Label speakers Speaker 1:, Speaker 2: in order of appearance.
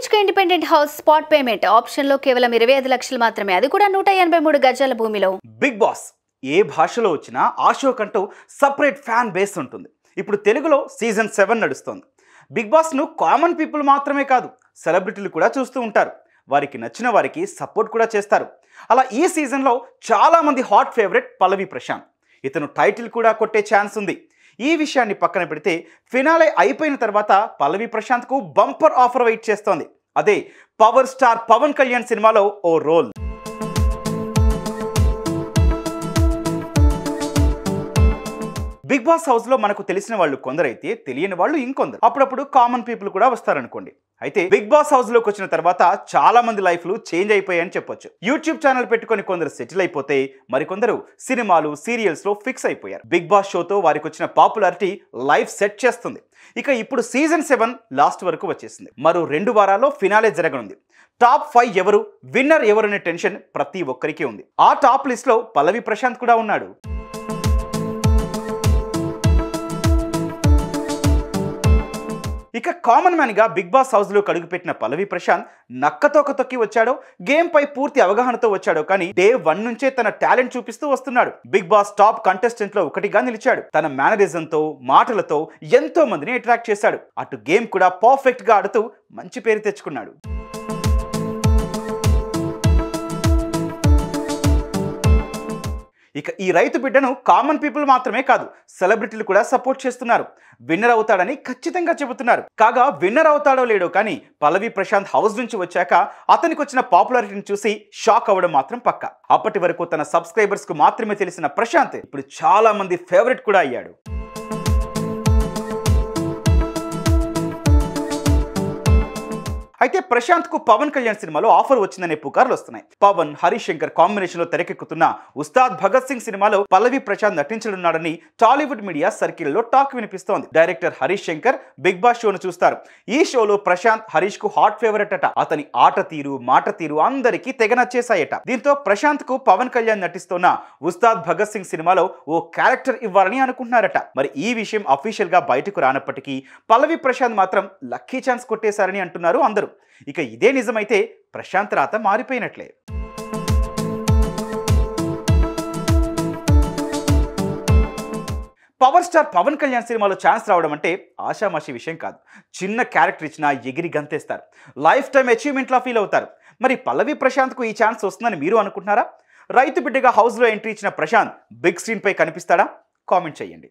Speaker 1: BHK independent house spot payment option లో కేవలం 25 లక్షలు మాత్రమే, అది కూడా 183 గజాల భూమిలో.
Speaker 2: బిగ్ బాస్ ఏ భాషలో వచ్చినా ఆ షో కంటూ సపరేట్ ఫ్యాన్ బేస్ ఉంటుంది. ఇప్పుడు తెలుగులో సీజన్ 7 నడుస్తోంది. బిగ్ బాస్ను కామన్ పీపుల్ మాత్రమే కాదు, సెలబ్రిటీలు కూడా చూస్తూ ఉంటారు. వారికి నచ్చిన వారికి సపోర్ట్ కూడా చేస్తారు. అలా ఈ సీజన్లో చాలామంది హాట్ ఫేవరెట్ పల్లవి ప్రశాంత్. ఇతను టైటిల్ కూడా కొట్టే ఛాన్స్ ఉంది. ఈ విషయాన్ని పక్కన పెడితే ఫినాలే అయిపోయిన తర్వాత పల్లవి ప్రశాంత్కు బంపర్ ఆఫర్ వెయిట్ చేస్తోంది. అదే పవర్ స్టార్ పవన్ కళ్యాణ్ సినిమాలో ఓ రోల్. బిగ్ బాస్ హౌస్ లో మనకు తెలిసిన వాళ్ళు కొందరైతే తెలియని వాళ్ళు ఇంకొందరు. అప్పుడప్పుడు కామన్ పీపుల్ కూడా వస్తారనుకోండి. అయితే బిగ్ బాస్ హౌస్ లోకి వచ్చిన తర్వాత చాలా మంది లైఫ్లు చేంజ్ అయిపోయాయని చెప్పొచ్చు. యూట్యూబ్ ఛానల్ పెట్టుకొని కొందరు సెటిల్ అయిపోతే మరికొందరు సినిమాలు సీరియల్స్ లో ఫిక్స్ అయిపోయారు. బిగ్ బాస్ షోతో వారికి వచ్చిన పాపులారిటీ లైఫ్ సెట్ చేస్తుంది. ఇక ఇప్పుడు సీజన్ 7 లాస్ట్ వరకు వచ్చేసింది. మరో 2 వారాల్లో ఫినాలే జరగనుంది. టాప్ 5 ఎవరు, విన్నర్ ఎవరు అనే టెన్షన్ ప్రతి ఒక్కరికి ఉంది. ఆ టాప్ లిస్ట్ లో పల్లవి ప్రశాంత్ కూడా ఉన్నాడు. ఇక కామన్ మ్యాన్ గా బిగ్ బాస్ హౌస్ లో అడుగుపెట్టిన పల్లవి ప్రశాంత్ నక్కతోక తొక్కి వచ్చాడో, గేమ్ పై పూర్తి అవగాహనతో వచ్చాడో కానీ డే 1 నుంచే తన టాలెంట్ చూపిస్తూ వస్తున్నాడు. బిగ్ బాస్ టాప్ కంటెస్టెంట్ లో ఒకటిగా నిలిచాడు. తన మేనరిజంతో మాటలతో ఎంతో మందిని అట్రాక్ట్ చేశాడు. అటు గేమ్ కూడా పర్ఫెక్ట్ గా ఆడుతూ మంచి పేరు తెచ్చుకున్నాడు. ఇక ఈ రైతు బిడ్డను కామన్ పీపుల్ మాత్రమే కాదు, సెలబ్రిటీలు కూడా సపోర్ట్ చేస్తున్నారు. విన్నర్ అవుతాడని ఖచ్చితంగా చెబుతున్నారు. కాగా విన్నర్ అవుతాడో లేడో కానీ పల్లవి ప్రశాంత్ హౌస్ నుంచి వచ్చాక అతనికి వచ్చిన పాపులారిటీని చూసి షాక్ అవ్వడం మాత్రం పక్కా. అప్పటి వరకు తన సబ్స్క్రైబర్స్ కు మాత్రమే తెలిసిన ప్రశాంత్ ఇప్పుడు చాలా మంది ఫేవరెట్ కూడా అయ్యాడు. అయితే ప్రశాంత్ కు పవన్ కళ్యాణ్ సినిమాలో ఆఫర్ వచ్చిందనే పుకార్లు వస్తున్నాయి. పవన్ హరీష్ శంకర్ కాంబినేషన్ లో తెరకెక్కుతున్న ఉస్తాద్ భగత్ సింగ్ సినిమాలో పల్లవి ప్రశాంత్ నటించనున్నాడని టాలీవుడ్ మీడియా సర్కిల్లో టాక్ వినిపిస్తోంది. డైరెక్టర్ హరీష్ శంకర్ బిగ్ బాస్ షోను చూస్తారు. ఈ షోలో ప్రశాంత్ హరీష్ కు హాట్ ఫేవరెట్ అట. అతని ఆట తీరు మాట తీరు అందరికీ తెగ నచ్చేశాయట. దీంతో ప్రశాంత్ కు పవన్ కళ్యాణ్ నటిస్తున్న ఉస్తాద్ భగత్ సింగ్ సినిమాలో ఓ క్యారెక్టర్ ఇవ్వాలని అనుకుంటున్నారట. మరి ఈ విషయం అఫీషియల్ గా బయటకు రానప్పటికీ పల్లవి ప్రశాంత్ మాత్రం లక్కీ ఛాన్స్ కొట్టేశారని అంటున్నారు అందరూ. ఇక ఇదే నిజమైతే ప్రశాంత్ రాత మారిపోయినట్లే. పవర్ స్టార్ పవన్ కళ్యాణ్ సినిమాలో ఛాన్స్ రావడం అంటే ఆషామాషి విషయం కాదు. చిన్న క్యారెక్టర్ ఇచ్చినా ఎగిరి గంతేస్తారు. లైఫ్ టైం అచీవ్మెంట్లా ఫీల్ అవుతారు. మరి పల్లవి ప్రశాంత్కు ఈ ఛాన్స్ వస్తుందని మీరు అనుకుంటున్నారా? రైతు బిడ్డగా హౌస్లో ఎంట్రీ ఇచ్చిన ప్రశాంత్ బిగ్ స్క్రీన్ పై కనిపిస్తాడా? కామెంట్ చేయండి.